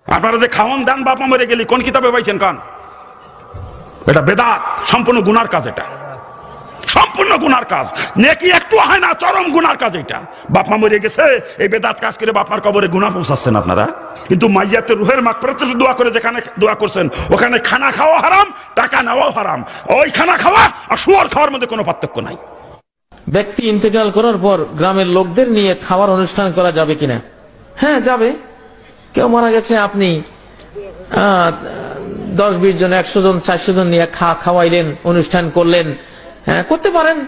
আপনারা যে খাওয়ান দেন বাপ মা মরে গেলি কোন কিতাবে পাইছেন কান? এটা বেদাত, সম্পূর্ণ গুনার কাজ, এটা সম্পূর্ণ গুনার কাজ, নেকি একটু হয় না, চরম গুনার কাজ এটা। বাপ মা মরে গেছে, এই বেদাত কাজ করে বাপ মার কবরে গুনাহ পৌঁছাচ্ছেন আপনারা। কিন্তু মাইয়াতের রুহের মাগফিরাতের দোয়া করে যেখানে দোয়া করছেন ওখানে খানা খাওয়া হারাম, টাকা নেওয়াও হারাম। ওই খানা খাওয়া আর শুয়োর খাওয়ার মধ্যে কোনো পার্থক্য নাই। ব্যক্তি ইন্তেকাল করার পর গ্রামের লোকদের নিয়ে খাওয়ার অনুষ্ঠান করা যাবে কিনা? হ্যাঁ, যাবে। কেউ মারা গেছে, আপনি 10-20 জন, 100 জন, 400 জন নিয়ে খাওয়াইলেন, অনুষ্ঠান করলেন, হ্যাঁ করতে পারেন।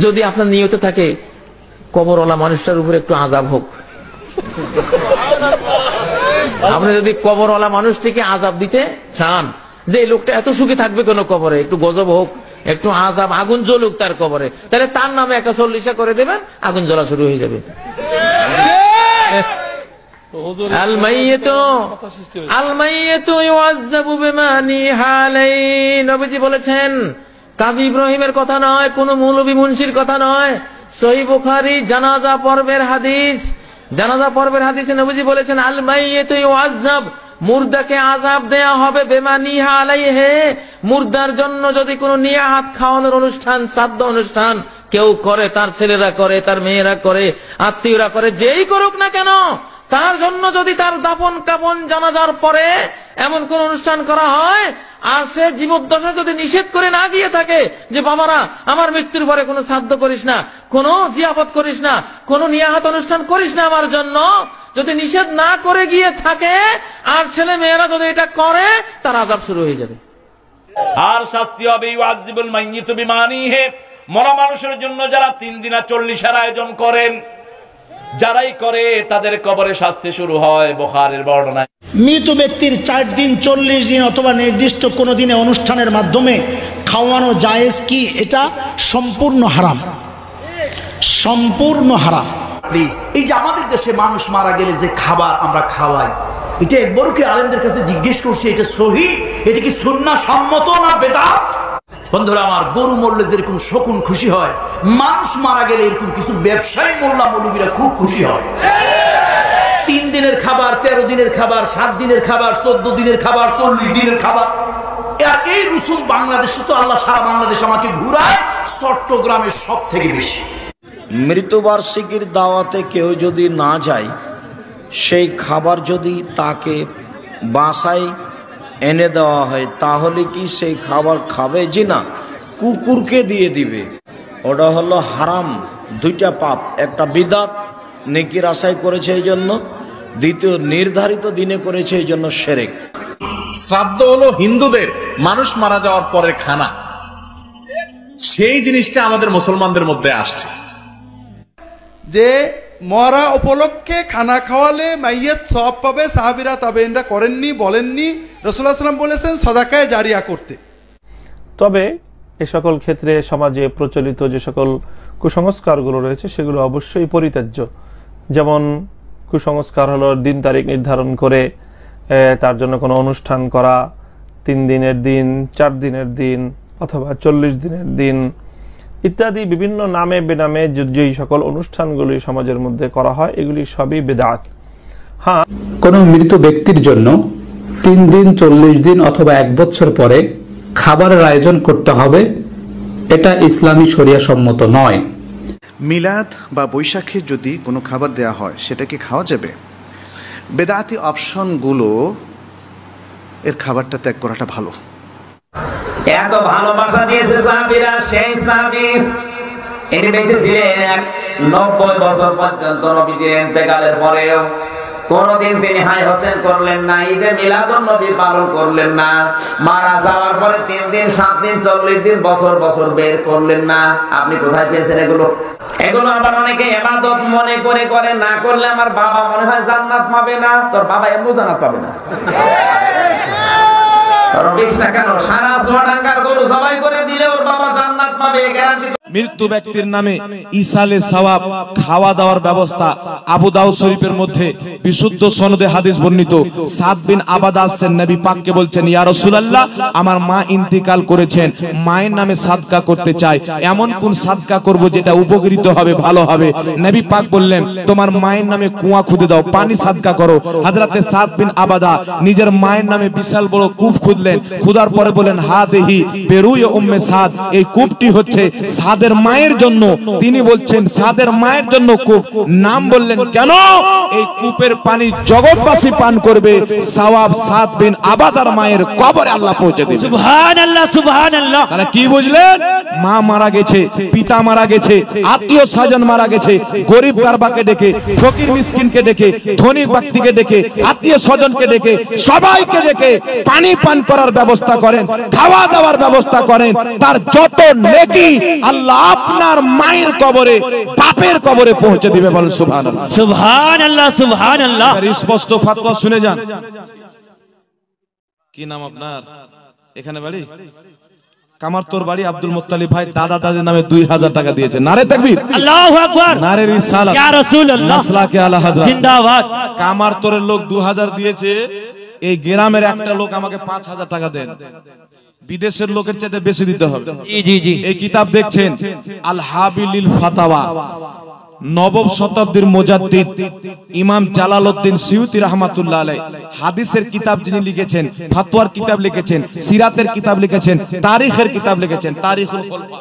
যদি আপনার নিয়ত থাকে কবরওয়ালা মানুষটার উপরে একটু আযাব হোক, আপনি যদি কবরওয়ালা মানুষটিকে আযাব দিতে চান যে এই লোকটা এত সুখে থাকবে কোন কবরে, একটু গজব হোক, একটু আযাব, আগুন জ্বলুক তার কবরে, তাহলে তার নামে একটা 40 করে দেবেন, আগুন জ্বলা শুরু হয়ে যাবে। নবীজি বলেছেন, কাজী ইব্রাহিমের কথা নয়, কোন মৌলভী মুন্সির কথা নয়, সহিহ বুখারী জানাজা পর্বের হাদিস। জানাজা পর্বের হাদিসে নবীজি বলেছেন, আল মাইয়িতু ইউআযাব, মুর্দাকে আযাব দেয়া হবে, বেমা নিহা আলাইহি, মুর্দার জন্য যদি কোনো নিয়াহাত খাওয়ানোর অনুষ্ঠান, শ্রাদ্ধ অনুষ্ঠান কেউ করে, তার ছেলেরা করে, তার মেয়েরা করে, আত্মীয়রা করে, যেই করুক না কেন, তার জন্য যদি তার দাফন কাফন জানাজার পরে এমন কোন অনুষ্ঠান করা হয়, আর সে জীবদ্দশা যদি নিষেধ করে না গিয়ে থাকে যে বাবারা আমার মৃত্যুর পরে কোনো শ্রাদ্ধ করিস না, কোনো জিয়াফত করিস না, কোনো নিয়াহাত অনুষ্ঠান করিস না আমার জন্য, যদি নিষেধ না করে গিয়ে থাকে আর ছেলে মেয়েরা যদি এটা করে, তার আযাব শুরু হয়ে যাবে। আর শাস্তি হবে ইউআযিবুল মাইয়িতু বিমানিহি, মরা মানুষের জন্য যারা 3 দিন 40 আয়োজন করেন, যারাই করে তাদের কবরে শাস্তি শুরু হয়। বুখারীর বর্ণনায় মৃত ব্যক্তির 4 দিন 40 দিন অথবা নির্দিষ্ট কোনো দিনে অনুষ্ঠানের মাধ্যমে খাওয়ানো জায়েজ কি? এটা সম্পূর্ণ হারাম, সম্পূর্ণ হারাম। প্লিজ, এই যে আমাদের দেশে মানুষ মারা গেলে যে খাবার আমরা খাওয়াই, এটা একবারও কি আলেমদের কাছে জিজ্ঞেস করছি এটা সহিহ, এটা কি সুন্নাহ সম্মত না বেদাত? বন্ধুরা আমার, গরু মরলে যেরকম শকুন খুশি হয়, মানুষ মারা গেলে এরকম কিছু ব্যবসায়ী মোল্লা মৌলবীরা খুব খুশি হয়। 3 দিনের খাবার, 13 দিনের খাবার, 7 দিনের খাবার, 14 দিনের খাবার, 40 দিনের খাবার। আর এই রসুল বাংলাদেশে তো আল্লাহ সারা বাংলাদেশ আমাকে ঘুরায়, চট্টগ্রামের সব থেকে বেশি। মৃত্যুবার্ষিকীর দাওয়াতে কেউ যদি না যায়, সেই খাবার যদি তাকে বাসায় এনে দেওয়া হয়, তাহলে কি সেই খাবার খাবে? জি না, কুকুরকে দিয়ে দিবে। ওটা হলো হারাম, 2টা পাপ, একটা বিদাত, নেকির আশায় করেছে এই জন্য, দ্বিতীয় নির্ধারিত দিনে করেছে এই জন্য শিরক। শ্রাদ্ধ হলো হিন্দুদের মানুষ মারা যাওয়ার পরের খানা, সেই জিনিসটা আমাদের মুসলমানদের মধ্যে আসছে যে মরা উপলক্ষে খানা খাওয়ালে মাইয়াত সওয়াব পাবে। সাহাবীরা তাবেঈনরা করেননি, বলেননি। রাসূলুল্লাহ সাল্লাল্লাহু আলাইহি ওয়াসাল্লাম বলেছেন সাদাকায়ে জারিয়া করতে। তবে এ সকল ক্ষেত্রে সমাজে প্রচলিত যে সকল কুসংস্কারগুলো রয়েছে সেগুলো অবশ্যই পরিত্যাজ্য। যেমন কুসংস্কার হলো দিন তারিখ নির্ধারণ করে তার জন্য কোনো অনুষ্ঠান করা, 3 দিনের দিন, 4 দিনের দিন অথবা 40 দিনের দিন ইত্যাদি বিভিন্ন নামে বেনামে যেই সকল অনুষ্ঠানগুলি সমাজের মধ্যে করা হয়, এগুলি সবই বেদাত। হ্যাঁ, কোনো মৃত ব্যক্তির জন্য 3 দিন, 40 দিন অথবা 1 বছর পরে খাবারের আয়োজন করতে হবে, এটা ইসলামী শরিয়া সম্মত নয়। মিলাদ বা বৈশাখে যদি কোনো খাবার দেয়া হয়, সেটা কি খাওয়া যাবে? বেদাতি অপশনগুলো, এর খাবারটা ত্যাগ করাটা ভালো। এত ভালোবাসা দিয়েছে সাহাবীরা, সেই সাহাবী ইনি বেঁচে ছিলেন 90 বছর পর্যন্ত। নবীজির ইন্তেকালের পরেও কোনদিন তিনি হাই হোসেন করলেন না, ঈদে মিলাদুন নবী পালন করলেন না। মারা যাওয়ার পরে 3 দিন, 7 দিন, 40 দিন, বছর বছর বের করলেন না। আপনি কোথায় পেয়েছেন এগুলো? এগুলো আবার অনেকে ইবাদত মনে করে করে, না করলে আমার বাবা মনে হয় জান্নাত পাবে না। তোর বাবা এমন জান্নাত পাবে না। কেন সারা চুয়াডাঙ্গার গরু জবাই করে দিলে ওর বাবা জান্নাত পাবে গ্যারান্টি। মৃত্যু ব্যক্তির নামে ইসালে সওয়াব খাওয়া দাওয়ার ব্যবস্থা আবু দাউদ শরীফের মধ্যে বিশুদ্ধ সনদে হাদিস বর্ণিত। সাদ বিন আবাদা আসছেন, নবী পাককে বলছেন, ইয়া রাসূলুল্লাহ, আমার মা ইন্তিকাল করেছেন, মায়ের নামে সাদকা করতে চাই, এমন কোন সাদকা করব যেটা উপকৃত হবে, ভালো হবে? নবী পাক বললেন, তোমার মায়ের নামে কুয়া খুদে দাও, পানি সাদকা করো। হযরতে সাদ বিন আবাদা নিজের মায়ের নামে বিশাল বড় কূপ খুদলেন, খুদার পরে বলেন, হা দেহি বেরুয়ে উম্মে সাদ, এই কূপটি হচ্ছে সাদের মায়ের জন্য। তিনি বলছেন সাদের মায়ের জন্য কূপ, নাম বললেন কেন? এই কূপের পানি জগৎবাসী পান করবে, সওয়াব সাদ বিন আবাদার মায়ের কবরে আল্লাহ পৌঁছে দেবে। সুবহানাল্লাহ, সুবহানাল্লাহ। তাহলে কি বুঝলেন? মা মারা গেছে, পিতা মারা গেছে, আত্মীয় স্বজন মারা গেছে, গরিব কারবাকে ডেকে, ফকির মিসকিনকে ডেকে, ধনী ব্যক্তিকে ডেকে, আত্মীয় স্বজনকে ডেকে, সবাইকে ডেকে পানি পান করার ব্যবস্থা করেন, খাওয়া দাওয়ার ব্যবস্থা করেন। তার যত নেকি আল্লাহ আপনার মায়ের কবরে, বাপের কবরে পৌঁছে দিবে। বলেন সুবহানাল্লাহ, সুবহানাল্লাহ, সুবহানাল্লাহ। স্পষ্ট ফাতোয়া শুনে যান। কি নাম আপনার? এখানে বাড়ি? কামারতোর বাড়ি। আব্দুল মুত্তালিব ভাই দাদা দাদির নামে 2000 টাকা দিয়েছে। নারে তাকবীর, আল্লাহু আকবার, নারে রিসালাত, ইয়া রাসূলুল্লাহ, মাসলাকে আলা হযরত, জিন্দাবাদ। কামারতোরের লোক 2000 দিয়েছে। এই গ্রামের একটা লোক আমাকে 5000 টাকা দেন। বিদেশের লোকের চাইতে বেশি দিতে হবে। জি জি জি। এই কিতাব দেখছেন আল হাবিলিল ফাতাওয়া, নবম শতাব্দীর মুজাদ্দিদ ইমাম জালালউদ্দিন সিয়ুতি রাহমাতুল্লাহ আলাইহি হাদিসের কিতাব যিনি লিখেছেন, ফাতোয়ার কিতাব লিখেছেন, সিরাতের কিতাব লিখেছেন, তারিখের কিতাব লিখেছেন, তারিখুল খুলফা,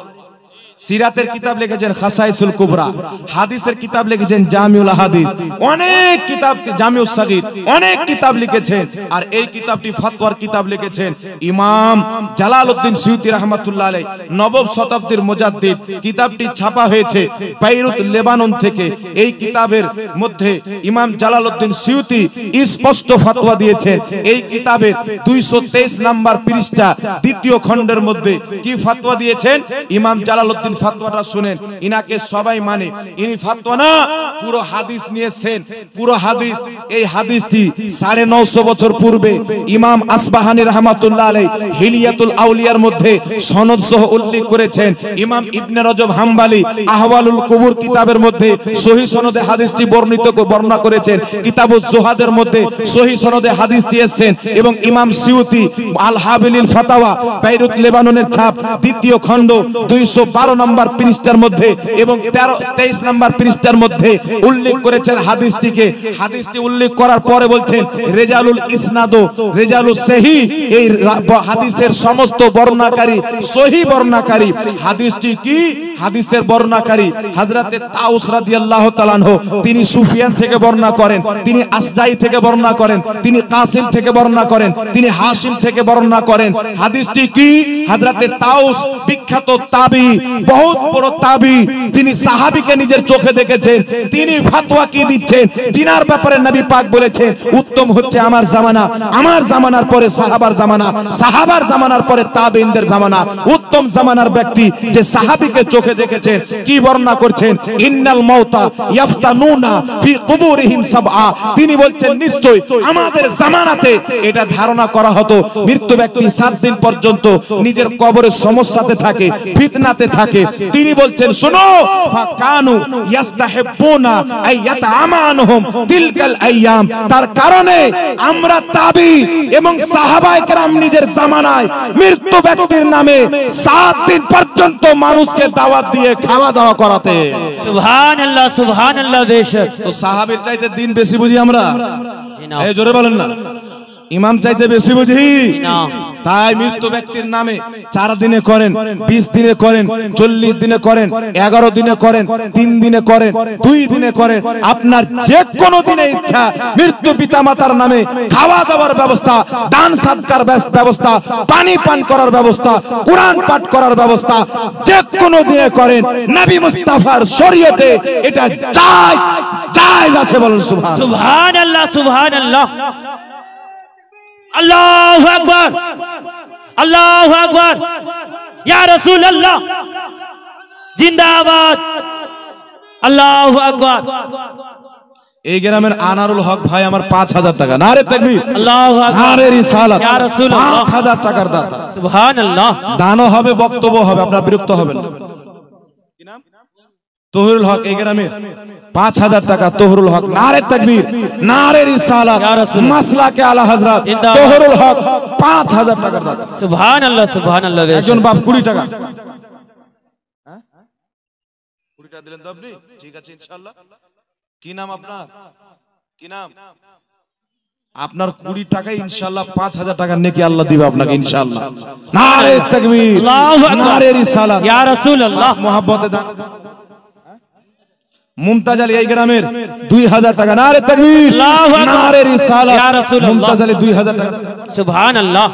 সিরাতের কিতাব লিখেছেন খাসাইসুল কুবরা, হাদিসের কিতাব লিখেছেন জামিউল হাদিস, অনেক কিতাব, জামিউস সাগীর, অনেক কিতাব লিখেছেন। আর এই কিতাবটি ফতোয়ার কিতাব লিখেছেন ইমাম জালালউদ্দিন সিয়ুতি রাহমাতুল্লাহ আলাইহি, নবম শতাব্দীর মুজাদ্দিদ। কিতাবটি ছাপা হয়েছে বেইরুত লেবানন থেকে। এই কিতাবের মধ্যে ইমাম জালালউদ্দিন সিয়ুতি স্পষ্ট ফতোয়া দিয়েছেন। এই কিতাবের 223 নাম্বার পৃষ্ঠা দ্বিতীয় খণ্ডের মধ্যে কি ফতোয়া দিয়েছেন? ইমাম জালালউদ্দিন ফতোয়াটা শুনেন, ইনাকে সবাই মানে, ইনি ফতোয়া না, পুরো হাদিস নিয়েছেন, পুরো হাদিস। এই হাদিসটি 950 বছর পূর্বে ইমাম আসবাহানী রাহমাতুল্লাহ আলাইহি হিলিয়াতুল আউলিয়ার মধ্যে সনদ সহ উল্লেখ করেছেন। ইমাম ইবনে রজব হাম্বলি আহওয়ালুল কুবুর কিতাবের মধ্যে সহিহ সনদে হাদিসটি বর্ণনা করেছেন। কিতাবুজ জুহাদের মধ্যে সহিহ সনদে হাদিসটি এসেছেন। এবং ইমাম সিয়ুতি আল হাবিলিল ফাতাওয়া, বেইরুত লেবাননের ছাপ, দ্বিতীয় খণ্ড 212 নম্বর পৃষ্ঠার মধ্যে এবং 23 নম্বর পৃষ্ঠার মধ্যে উল্লেখ করেছেন হাদিসটিকে। হাদিসটি উল্লেখ করার পরে বলছেন রেজালুল ইসনাদ, রেজালুস সহিহ, এই হাদিসের সমস্ত বর্ণনাকারী, সহিহ বর্ণনাকারী। হাদিসটি কি? হাদিসের বর্ণনাকারী হযরতে তাউস রাদিয়াল্লাহু তাআলা আনহু, তিনি সুফিয়ান থেকে বর্ণনা করেন, তিনি আসজাই থেকে বর্ণনা করেন, তিনি কাসিম থেকে বর্ণনা করেন, তিনি হাশিম থেকে বর্ণনা করেন। হাদিসটি কি? হযরতে তাউস বিখ্যাত তাবি, বহুত বড় তাবি, যিনি সাহাবীকে নিজের চোখে দেখেছেন, তিনি ফতোয়া কি দিচ্ছেন, জিনার ব্যাপারে নবী পাক বলেছেন উত্তম হচ্ছে আমার জামানা, আমার জামানার পরে সাহাবার জামানা, সাহাবার জামানার পরে তাবেঈনদের জামানা। উত্তম জামানার ব্যক্তি যে সাহাবীকে চোখে দেখেছেন, কি বর্ণনা করছেন? ইন্নাল মাউতা ইয়াফতানুনা ফি কুবুরিহিম সাবআ, তিনি বলছেন নিশ্চয় আমাদের জামানাতে এটা ধারণা করা হতো মৃত্যু ব্যক্তি 7 দিন পর্যন্ত নিজের কবরের সমস্যাতে থাকে, ফিতনাতে থাকে। তিনি বলছেন শোনো, ফাকানু ইয়াস্তাহিবুনা আইয়াতামানুহুম তিলকাল আইয়াম, তার কারণে আমরা তাবি এবং সাহাবায়ে কেরাম নিজের জামানায় মৃত্যু ব্যক্তির নামে 7 দিন পর্যন্ত মানুষকে দাওয়াত দিয়ে খাওয়া দাওয়া করাতে। সুবহানাল্লাহ, সুবহানাল্লাহ। বেশক তো সাহাবীর চাইতে দিন বেশি বুঝি আমরা? এই জোরে বলেন না, ইমাম চাইতে বেশি বুঝি না। তাই মৃত্যু ব্যক্তির নামে 4 দিনে করেন, 20 দিনে করেন, 40 দিনে করেন, 11 দিনে করেন, 3 দিনে করেন, 2 দিনে করেন, আপনার যে কোনো দিনে ইচ্ছা মৃত্যু পিতামাতার নামে খাওয়া দাওয়ার ব্যবস্থা, দান সাদকার ব্যবস্থা, পানি পান করার ব্যবস্থা, কোরআন পাঠ করার ব্যবস্থা যে কোনো দিনে করেন। নবী মুস্তাফার শরীয়তে এটা জায়েজ আছে। বলুন সুবহানাল্লাহ, সুবহানাল্লাহ, সুবহানাল্লাহ। আল্লাহু আকবার, আল্লাহু আকবার, ইয়া রাসূলুল্লাহ জিন্দাবাদ, আল্লাহু আকবার। এই গ্রামের আনারুল হক ভাই আমার 5000 টাকা। নারে তাকবীর, আল্লাহু আকবার, নারে রিসালাত, ইয়া রাসূলুল্লাহ, 5000 টাকার দাতা। সুবহানাল্লাহ। দানও হবে, বক্তব্য হবে, আপনারা বিরক্ত হবেন না। কি নাম? তহিরুল হক এই গ্রামের 5000 টাকা। তহিরুল হক, নারে তাকবীর, নারে রিসালাত, মাসলাকে আলা হযরত তহিরুল হক 5000 টাকার দাতা। সুবহানাল্লাহ, সুবহানাল্লাহ। একজন বাপ 20 টাকা। 20 টাকা দিলেন তো আপনি? ঠিক আছে ইনশাআল্লাহ। কি নাম আপনার? কি নাম? আপনার 20 টাকায় ইনশাআল্লাহ 5000 টাকা নেকি আল্লাহ দিবে আপনাকে ইনশাআল্লাহ। নারে তাকবীর, আল্লাহু আকবার, নারে রিসালাত, ইয়া রাসূলুল্লাহ। মোহাব্বতে দান। মুমতাজ আলী এই গ্রামের 2000 টাকা। নারে তাকবীর, আল্লাহু আকবার, নারে রিসালাত, ইয়া রাসূলুল্লাহ। মুমতাজ আলী 2000 টাকা। সুবহানাল্লাহ।